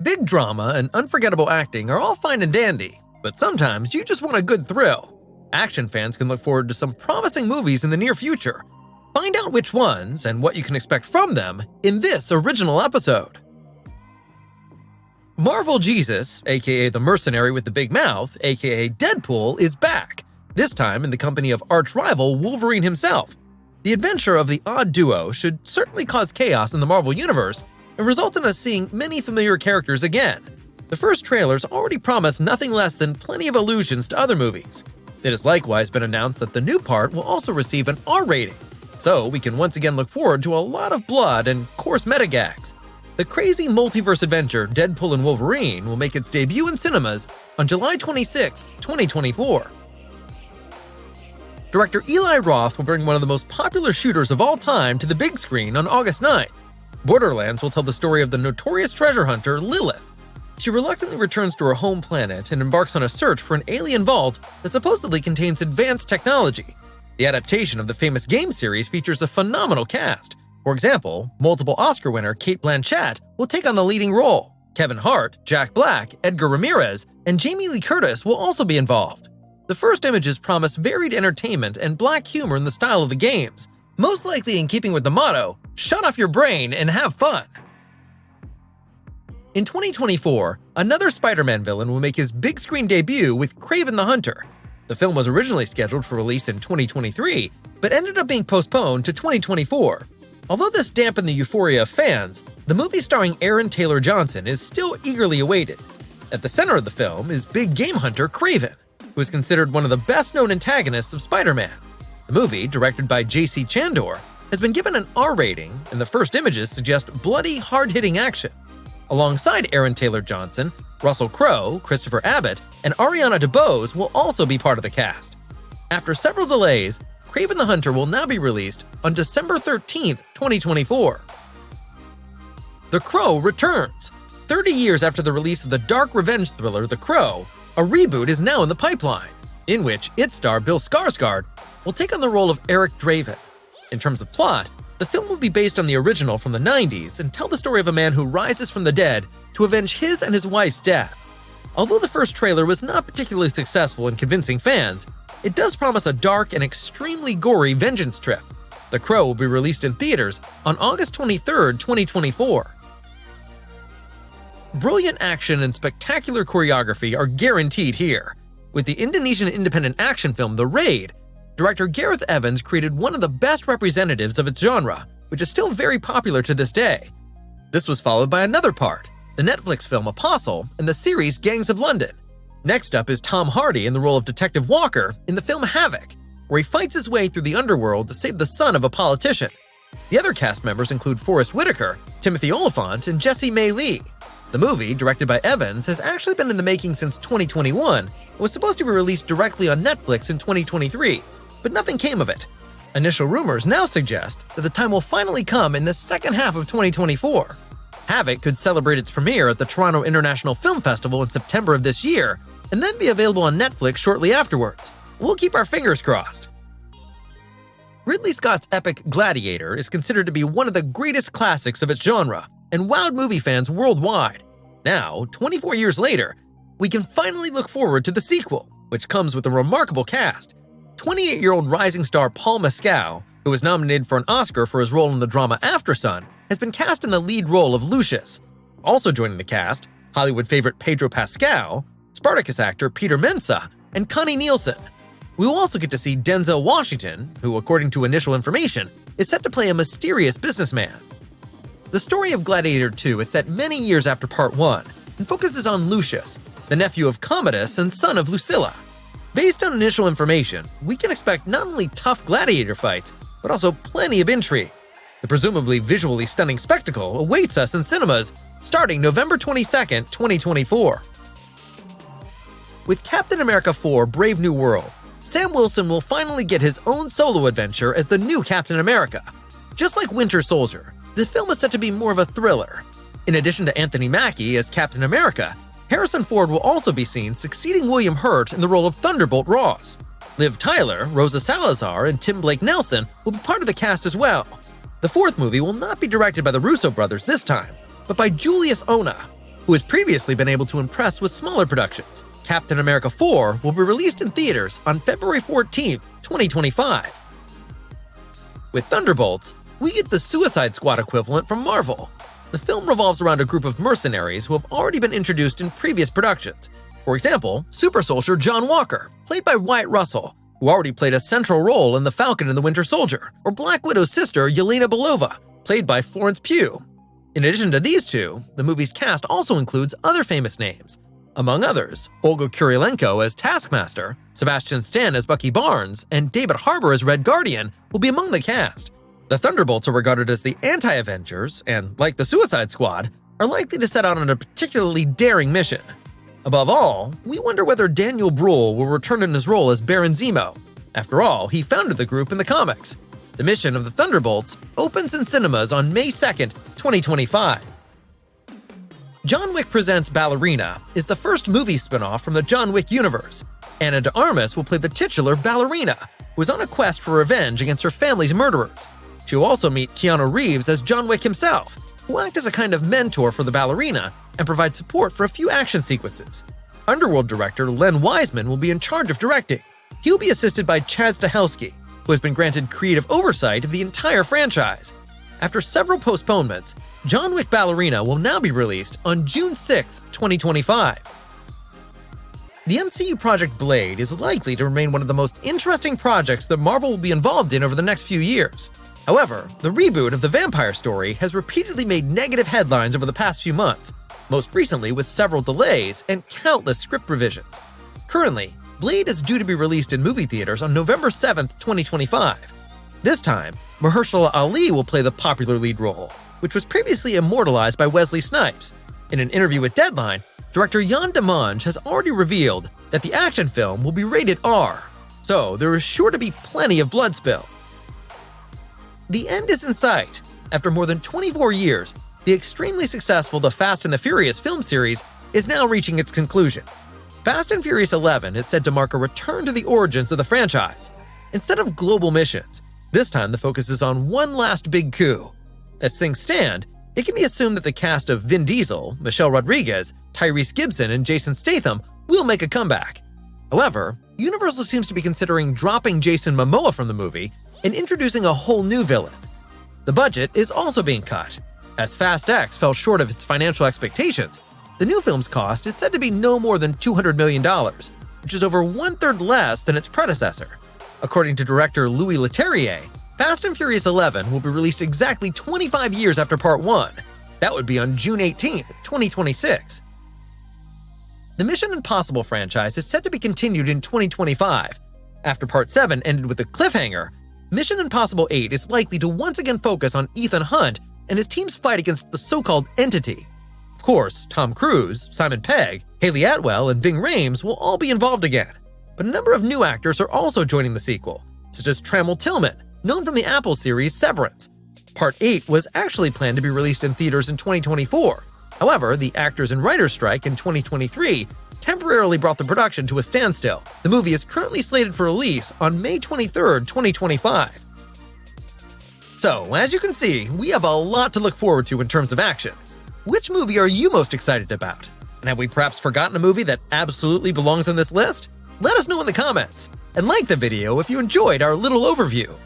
Big drama and unforgettable acting are all fine and dandy, but sometimes you just want a good thrill. Action fans can look forward to some promising movies in the near future. Find out which ones and what you can expect from them in this original episode. Marvel Jesus, aka the mercenary with the big mouth, aka Deadpool, is back, this time in the company of arch-rival Wolverine himself. The adventure of the odd duo should certainly cause chaos in the Marvel Universe and result in us seeing many familiar characters again. The first trailers already promise nothing less than plenty of allusions to other movies. It has likewise been announced that the new part will also receive an R rating, so we can once again look forward to a lot of blood and coarse metagags. The crazy multiverse adventure Deadpool and Wolverine will make its debut in cinemas on July 26, 2024. Director Eli Roth will bring one of the most popular shooters of all time to the big screen on August 9th. Borderlands will tell the story of the notorious treasure hunter Lilith. She reluctantly returns to her home planet and embarks on a search for an alien vault that supposedly contains advanced technology. The adaptation of the famous game series features a phenomenal cast. For example, multiple Oscar winner Cate Blanchett will take on the leading role. Kevin Hart, Jack Black, Edgar Ramirez, and Jamie Lee Curtis will also be involved. The first images promise varied entertainment and black humor in the style of the games, most likely in keeping with the motto, "Shut off your brain and have fun." In 2024, another Spider-Man villain will make his big screen debut with Kraven the Hunter. The film was originally scheduled for release in 2023, but ended up being postponed to 2024. Although this dampened the euphoria of fans, the movie starring Aaron Taylor Johnson is still eagerly awaited. At the center of the film is big game hunter Kraven, who is considered one of the best-known antagonists of Spider-Man. The movie, directed by J.C. Chandor, has been given an R rating, and the first images suggest bloody, hard-hitting action. Alongside Aaron Taylor Johnson, Russell Crowe, Christopher Abbott, and Ariana DeBose will also be part of the cast. After several delays, Kraven the Hunter will now be released on December 13th, 2024. The Crow returns. 30 years after the release of the dark revenge thriller The Crow, a reboot is now in the pipeline, in which its star Bill Skarsgård will take on the role of Eric Draven. In terms of plot, the film will be based on the original from the 90s and tell the story of a man who rises from the dead to avenge his and his wife's death. Although the first trailer was not particularly successful in convincing fans, it does promise a dark and extremely gory vengeance trip. The Crow will be released in theaters on August 23, 2024. Brilliant action and spectacular choreography are guaranteed here. With the Indonesian independent action film The Raid, director Gareth Evans created one of the best representatives of its genre, which is still very popular to this day. This was followed by another part, the Netflix film Apostle and the series Gangs of London. Next up is Tom Hardy in the role of Detective Walker in the film Havoc, where he fights his way through the underworld to save the son of a politician. The other cast members include Forrest Whitaker, Timothy Olyphant, and Jessie May Lee. The movie, directed by Evans, has actually been in the making since 2021 and was supposed to be released directly on Netflix in 2023, but nothing came of it. Initial rumors now suggest that the time will finally come in the second half of 2024. Havoc could celebrate its premiere at the Toronto International Film Festival in September of this year, and then be available on Netflix shortly afterwards. We'll keep our fingers crossed. Ridley Scott's epic Gladiator is considered to be one of the greatest classics of its genre, and wowed movie fans worldwide. Now, 24 years later, we can finally look forward to the sequel, which comes with a remarkable cast. 28-year-old rising star Paul Mescal, who was nominated for an Oscar for his role in the drama Aftersun, has been cast in the lead role of Lucius. Also joining the cast, Hollywood favorite Pedro Pascal, Spartacus actor Peter Mensah, and Connie Nielsen. We will also get to see Denzel Washington, who, according to initial information, is set to play a mysterious businessman. The story of Gladiator 2 is set many years after Part 1 and focuses on Lucius, the nephew of Commodus and son of Lucilla. Based on initial information, we can expect not only tough gladiator fights, but also plenty of intrigue. The presumably visually stunning spectacle awaits us in cinemas starting November 22, 2024. With Captain America 4 Brave New World, Sam Wilson will finally get his own solo adventure as the new Captain America. Just like Winter Soldier, the film is set to be more of a thriller. In addition to Anthony Mackie as Captain America, Harrison Ford will also be seen succeeding William Hurt in the role of Thunderbolt Ross. Liv Tyler, Rosa Salazar, and Tim Blake Nelson will be part of the cast as well. The fourth movie will not be directed by the Russo brothers this time, but by Julius Ona. who has previously been able to impress with smaller productions. Captain America 4 will be released in theaters on February 14, 2025. With Thunderbolts, we get the Suicide Squad equivalent from Marvel. The film revolves around a group of mercenaries who have already been introduced in previous productions. For example, Super Soldier John Walker, played by Wyatt Russell, who already played a central role in The Falcon and the Winter Soldier, or Black Widow's sister Yelena Belova, played by Florence Pugh. In addition to these two, the movie's cast also includes other famous names. Among others, Olga Kurylenko as Taskmaster, Sebastian Stan as Bucky Barnes, and David Harbour as Red Guardian will be among the cast. The Thunderbolts are regarded as the anti-Avengers, and like the Suicide Squad, are likely to set out on a particularly daring mission. Above all, we wonder whether Daniel Bruhl will return in his role as Baron Zemo. After all, he founded the group in the comics. The mission of the Thunderbolts opens in cinemas on May 2nd, 2025. John Wick Presents Ballerina is the first movie spin-off from the John Wick universe. Ana de Armas will play the titular Ballerina, who is on a quest for revenge against her family's murderers. She will also meet Keanu Reeves as John Wick himself, who will act as a kind of mentor for the ballerina and provide support for a few action sequences. Underworld director Len Wiseman will be in charge of directing. He will be assisted by Chad Stahelski, who has been granted creative oversight of the entire franchise. After several postponements, John Wick Ballerina will now be released on June 6, 2025. The MCU Project Blade is likely to remain one of the most interesting projects that Marvel will be involved in over the next few years. However, the reboot of the vampire story has repeatedly made negative headlines over the past few months, most recently with several delays and countless script revisions. Currently, Blade is due to be released in movie theaters on November 7, 2025. This time, Mahershala Ali will play the popular lead role, which was previously immortalized by Wesley Snipes. In an interview with Deadline, director Yann Demange has already revealed that the action film will be rated R, so there is sure to be plenty of blood spill. The end is in sight. After more than 24 years, the extremely successful The Fast and the Furious film series is now reaching its conclusion. Fast and Furious 11 is said to mark a return to the origins of the franchise. Instead of global missions, this time the focus is on one last big coup. As things stand, it can be assumed that the cast of Vin Diesel, Michelle Rodriguez, Tyrese Gibson, and Jason Statham will make a comeback. However, Universal seems to be considering dropping Jason Momoa from the movie and introducing a whole new villain. The budget is also being cut. As Fast X fell short of its financial expectations, the new film's cost is said to be no more than $200 million, which is over one-third less than its predecessor. According to director Louis Leterrier, Fast and Furious 11 will be released exactly 25 years after Part 1. That would be on June 18, 2026. The Mission Impossible franchise is set to be continued in 2025. After Part 7 ended with a cliffhanger, Mission Impossible 8 is likely to once again focus on Ethan Hunt and his team's fight against the so-called Entity. Of course, Tom Cruise, Simon Pegg, Haley Atwell, and Ving Rhames will all be involved again. But a number of new actors are also joining the sequel, such as Trammell Tillman, known from the Apple series Severance. Part 8 was actually planned to be released in theaters in 2024. However, the actors and writers' strike in 2023 temporarily brought the production to a standstill. The movie is currently slated for release on May 23, 2025. So, as you can see, we have a lot to look forward to in terms of action. Which movie are you most excited about? And have we perhaps forgotten a movie that absolutely belongs on this list? Let us know in the comments, and like the video if you enjoyed our little overview.